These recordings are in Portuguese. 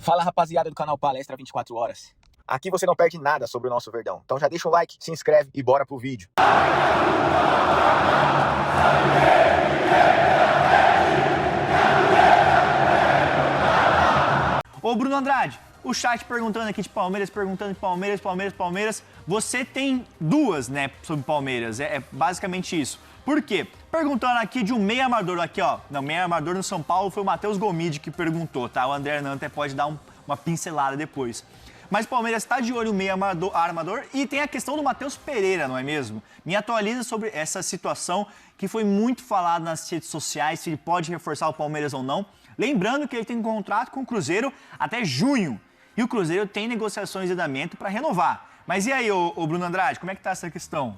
Fala, rapaziada do canal Palestra 24 Horas. Aqui você não perde nada sobre o nosso Verdão. Então já deixa o like, se inscreve e bora pro vídeo. Ô Bruno Andrade, o chat perguntando aqui de Palmeiras, perguntando de Palmeiras. Você tem duas, né, sobre Palmeiras, é basicamente isso. Por quê? Perguntando aqui de um meia armador aqui, ó. Não, meia armador no São Paulo foi o Matheus Gomide que perguntou, tá? O André Hernan até pode dar uma pincelada depois. Mas o Palmeiras está de olho no meia armador e tem a questão do Matheus Pereira, não é mesmo? Me atualiza sobre essa situação que foi muito falada nas redes sociais, se ele pode reforçar o Palmeiras ou não. Lembrando que ele tem um contrato com o Cruzeiro até junho. E o Cruzeiro tem negociações de andamento para renovar. Mas e aí, ô Bruno Andrade, como é que está essa questão?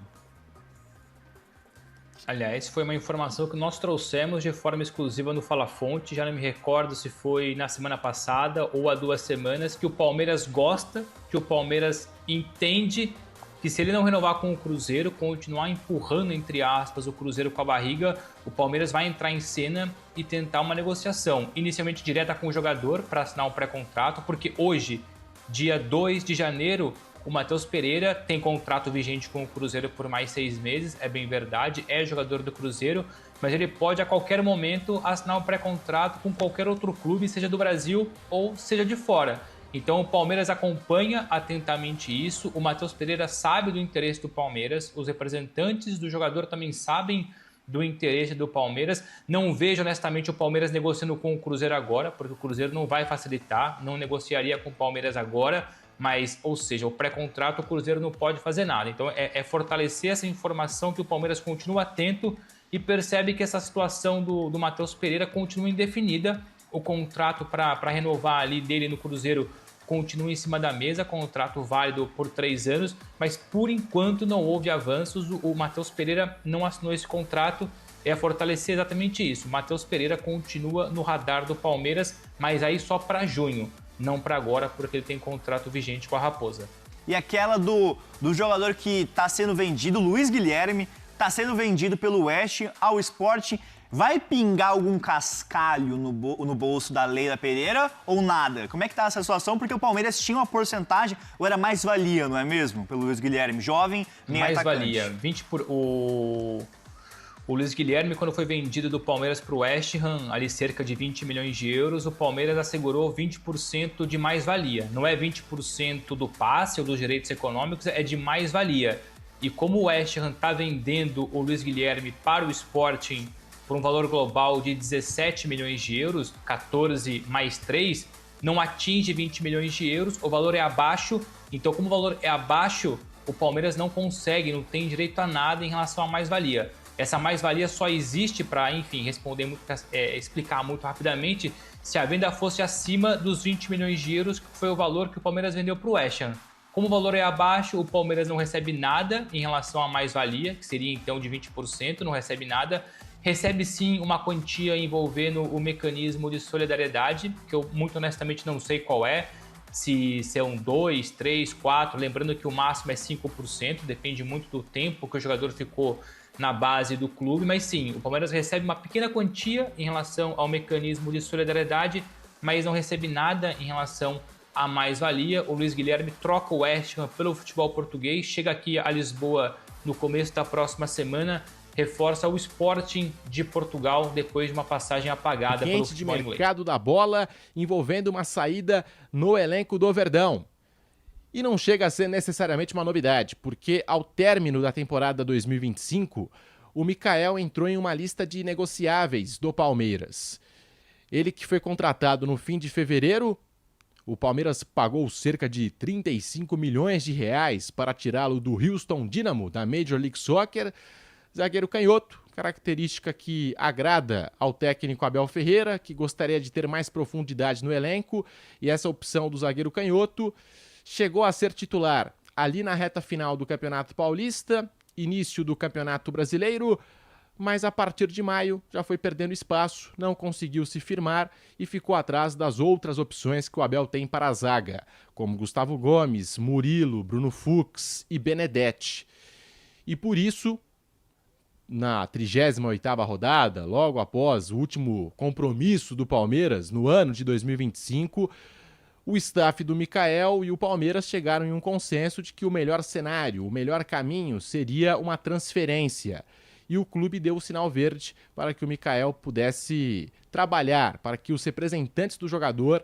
Aliás, foi uma informação que nós trouxemos de forma exclusiva no Fala Fonte, já não me recordo se foi na semana passada ou há 2 semanas, que o Palmeiras gosta, que o Palmeiras entende que se ele não renovar com o Cruzeiro, continuar empurrando, entre aspas, o Cruzeiro com a barriga, o Palmeiras vai entrar em cena e tentar uma negociação, inicialmente direta com o jogador para assinar um pré-contrato, porque hoje, dia 2 de janeiro, o Matheus Pereira tem contrato vigente com o Cruzeiro por mais 6 meses, é bem verdade, é jogador do Cruzeiro, mas ele pode a qualquer momento assinar um pré-contrato com qualquer outro clube, seja do Brasil ou seja de fora. Então o Palmeiras acompanha atentamente isso, o Matheus Pereira sabe do interesse do Palmeiras, os representantes do jogador também sabem do interesse do Palmeiras. Não vejo honestamente o Palmeiras negociando com o Cruzeiro agora, porque o Cruzeiro não vai facilitar, não negociaria com o Palmeiras agora, mas, ou seja, o pré-contrato o Cruzeiro não pode fazer nada. Então é fortalecer essa informação que o Palmeiras continua atento e percebe que essa situação do Matheus Pereira continua indefinida. O contrato para renovar ali dele no Cruzeiro continua em cima da mesa, contrato válido por 3 anos, mas por enquanto não houve avanços, o Matheus Pereira não assinou esse contrato, é fortalecer exatamente isso. O Matheus Pereira continua no radar do Palmeiras, mas aí só para junho, não para agora, porque ele tem contrato vigente com a Raposa. E aquela do jogador que está sendo vendido, Luiz Guilherme, está sendo vendido pelo West ao Sport. Vai pingar algum cascalho no bolso da Leila Pereira ou nada? Como é que tá essa situação? Porque o Palmeiras tinha uma porcentagem, ou era mais-valia, não é mesmo? Pelo Luiz Guilherme, jovem, nem atacante. Mais-valia. O Luiz Guilherme, quando foi vendido do Palmeiras para o West Ham, ali cerca de 20 milhões de euros, o Palmeiras assegurou 20% de mais-valia. Não é 20% do passe ou dos direitos econômicos, é de mais-valia. E como o West Ham está vendendo o Luiz Guilherme para o Sporting por um valor global de 17 milhões de euros, 14 mais 3, não atinge 20 milhões de euros, o valor é abaixo, então como o valor é abaixo, o Palmeiras não consegue, não tem direito a nada em relação à mais-valia. Essa mais-valia só existe para, enfim, explicar muito rapidamente, se a venda fosse acima dos 20 milhões de euros, que foi o valor que o Palmeiras vendeu para o West Ham. Como o valor é abaixo, o Palmeiras não recebe nada em relação à mais-valia, que seria então de 20%, não recebe nada. Recebe sim uma quantia envolvendo o mecanismo de solidariedade, que eu muito honestamente não sei qual é, se é um 2, 3, 4, lembrando que o máximo é 5%, depende muito do tempo que o jogador ficou na base do clube, mas sim, o Palmeiras recebe uma pequena quantia em relação ao mecanismo de solidariedade, mas não recebe nada em relação à mais-valia. O Luiz Guilherme troca o West Ham pelo futebol português, chega aqui a Lisboa no começo da próxima semana, reforça o Sporting de Portugal depois de uma passagem apagada pelo futebol inglês. De mercado da bola envolvendo uma saída no elenco do Verdão. E não chega a ser necessariamente uma novidade, porque ao término da temporada 2025, o Mikael entrou em uma lista de negociáveis do Palmeiras. Ele que foi contratado no fim de fevereiro, o Palmeiras pagou cerca de 35 milhões de reais para tirá-lo do Houston Dynamo, da Major League Soccer. Zagueiro canhoto, característica que agrada ao técnico Abel Ferreira, que gostaria de ter mais profundidade no elenco, e essa opção do zagueiro canhoto chegou a ser titular ali na reta final do Campeonato Paulista, início do Campeonato Brasileiro, mas a partir de maio já foi perdendo espaço, não conseguiu se firmar e ficou atrás das outras opções que o Abel tem para a zaga, como Gustavo Gomes, Murilo, Bruno Fux e Benedetti. E por isso, na 38ª rodada, logo após o último compromisso do Palmeiras no ano de 2025, O staff do Mikael e o Palmeiras chegaram em um consenso de que o melhor cenário, o melhor caminho seria uma transferência. E o clube deu o sinal verde para que o Mikael pudesse trabalhar, para que os representantes do jogador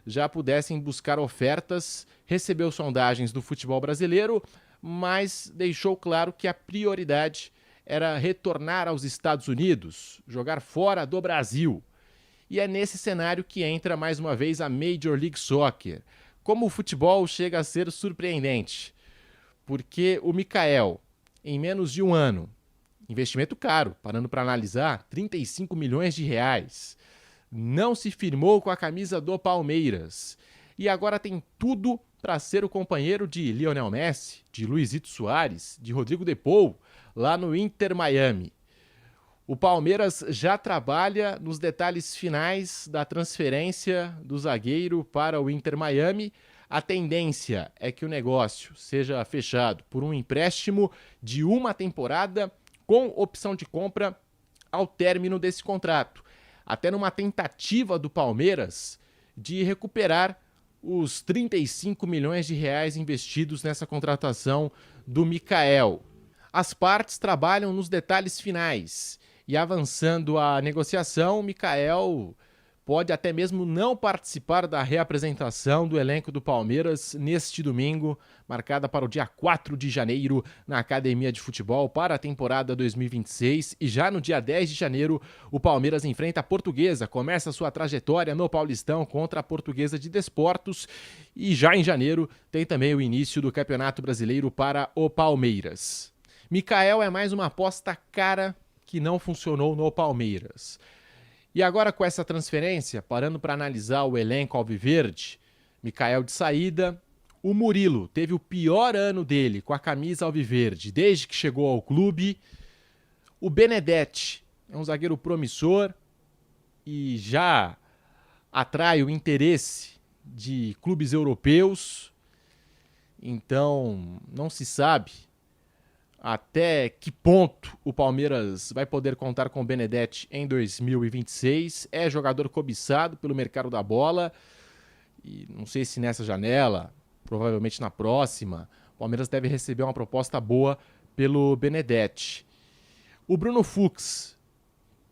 já pudessem buscar ofertas, recebeu sondagens do futebol brasileiro, mas deixou claro que a prioridade era retornar aos Estados Unidos, jogar fora do Brasil. E é nesse cenário que entra mais uma vez a Major League Soccer. Como o futebol chega a ser surpreendente, porque o Mikael, em menos de um ano, investimento caro, parando para analisar, 35 milhões de reais, não se firmou com a camisa do Palmeiras e agora tem tudo para ser o companheiro de Lionel Messi, de Luizito Soares, de Rodrigo De Paul, lá no Inter Miami. O Palmeiras já trabalha nos detalhes finais da transferência do zagueiro para o Inter Miami. A tendência é que o negócio seja fechado por um empréstimo de uma temporada com opção de compra ao término desse contrato, até numa tentativa do Palmeiras de recuperar os 35 milhões de reais investidos nessa contratação do Mikael. As partes trabalham nos detalhes finais e, avançando a negociação, o Mikael pode até mesmo não participar da reapresentação do elenco do Palmeiras neste domingo, marcada para o dia 4 de janeiro na Academia de Futebol para a temporada 2026. E já no dia 10 de janeiro, o Palmeiras enfrenta a Portuguesa, começa sua trajetória no Paulistão contra a Portuguesa de Desportos. E já em janeiro tem também o início do Campeonato Brasileiro para o Palmeiras. Mikael é mais uma aposta cara que não funcionou no Palmeiras. E agora com essa transferência, parando para analisar o elenco alviverde, Mikael de saída, o Murilo teve o pior ano dele com a camisa alviverde desde que chegou ao clube. O Benedetti é um zagueiro promissor e já atrai o interesse de clubes europeus. Então não se sabe até que ponto o Palmeiras vai poder contar com o Benedetti em 2026. É jogador cobiçado pelo mercado da bola. E não sei se nessa janela, provavelmente na próxima, o Palmeiras deve receber uma proposta boa pelo Benedetti. O Bruno Fux,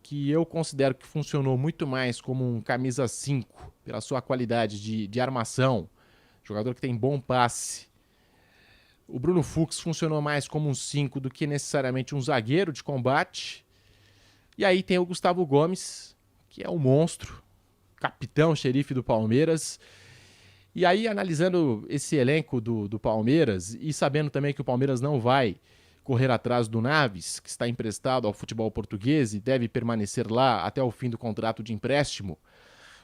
que eu considero que funcionou muito mais como um camisa 5, pela sua qualidade de armação, jogador que tem bom passe. O Bruno Fux funcionou mais como um 5 do que necessariamente um zagueiro de combate. E aí tem o Gustavo Gomes, que é um monstro, capitão, xerife do Palmeiras. E aí, analisando esse elenco do Palmeiras e sabendo também que o Palmeiras não vai correr atrás do Naves, que está emprestado ao futebol português e deve permanecer lá até o fim do contrato de empréstimo,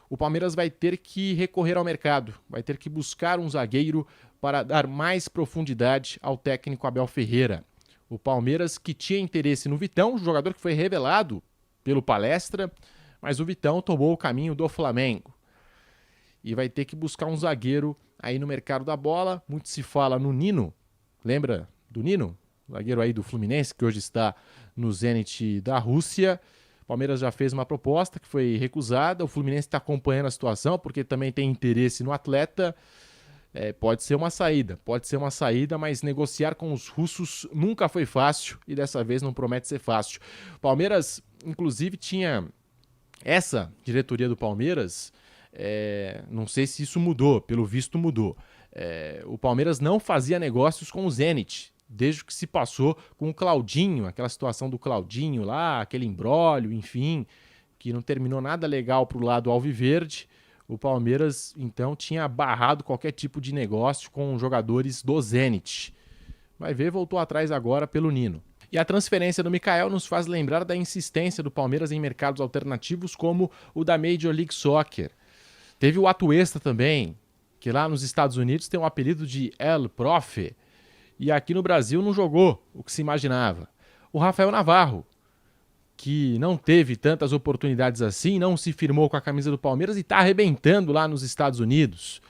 o Palmeiras vai ter que recorrer ao mercado, vai ter que buscar um zagueiro para dar mais profundidade ao técnico Abel Ferreira. O Palmeiras que tinha interesse no Vitão, jogador que foi revelado pelo Palestra, mas o Vitão tomou o caminho do Flamengo. E vai ter que buscar um zagueiro aí no mercado da bola. Muito se fala no Nino, lembra do Nino? Zagueiro aí do Fluminense, que hoje está no Zenit da Rússia. O Palmeiras já fez uma proposta que foi recusada. O Fluminense está acompanhando a situação, porque também tem interesse no atleta. Pode ser uma saída, mas negociar com os russos nunca foi fácil e dessa vez não promete ser fácil. O Palmeiras, inclusive, tinha essa diretoria do Palmeiras, não sei se isso mudou, pelo visto mudou. O Palmeiras não fazia negócios com o Zenit, desde que se passou com o Claudinho, aquela situação do Claudinho lá, aquele imbróglio, enfim, que não terminou nada legal para o lado alviverde. O Palmeiras, então, tinha barrado qualquer tipo de negócio com jogadores do Zenit. Vai ver, voltou atrás agora pelo Nino. E a transferência do Mikael nos faz lembrar da insistência do Palmeiras em mercados alternativos como o da Major League Soccer. Teve o Atuesta também, que lá nos Estados Unidos tem o apelido de El Profe, e aqui no Brasil não jogou o que se imaginava. O Rafael Navarro, que não teve tantas oportunidades assim, não se firmou com a camisa do Palmeiras e está arrebentando lá nos Estados Unidos,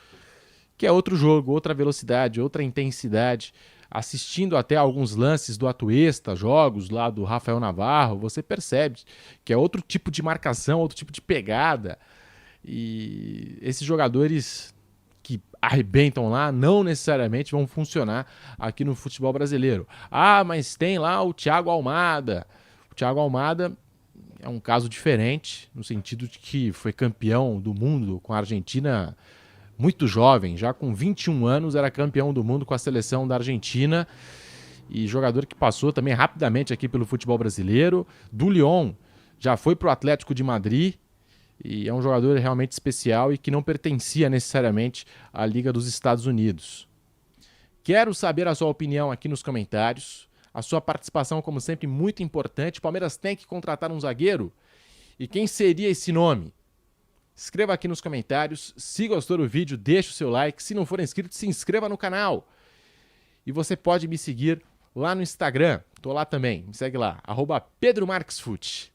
que é outro jogo, outra velocidade, outra intensidade. Assistindo até alguns lances do Atuesta, jogos lá do Rafael Navarro, você percebe que é outro tipo de marcação, outro tipo de pegada. E esses jogadores que arrebentam lá não necessariamente vão funcionar aqui no futebol brasileiro. Ah, mas tem lá o Thiago Almada. O Thiago Almada é um caso diferente, no sentido de que foi campeão do mundo com a Argentina muito jovem, já com 21 anos era campeão do mundo com a seleção da Argentina, e jogador que passou também rapidamente aqui pelo futebol brasileiro. Do Lyon já foi para o Atlético de Madrid, e é um jogador realmente especial e que não pertencia necessariamente à Liga dos Estados Unidos. Quero saber a sua opinião aqui nos comentários. A sua participação, como sempre, muito importante. O Palmeiras tem que contratar um zagueiro? E quem seria esse nome? Escreva aqui nos comentários. Se gostou do vídeo, deixe o seu like. Se não for inscrito, se inscreva no canal. E você pode me seguir lá no Instagram. Tô lá também. Me segue lá, @PedroMarquesFute.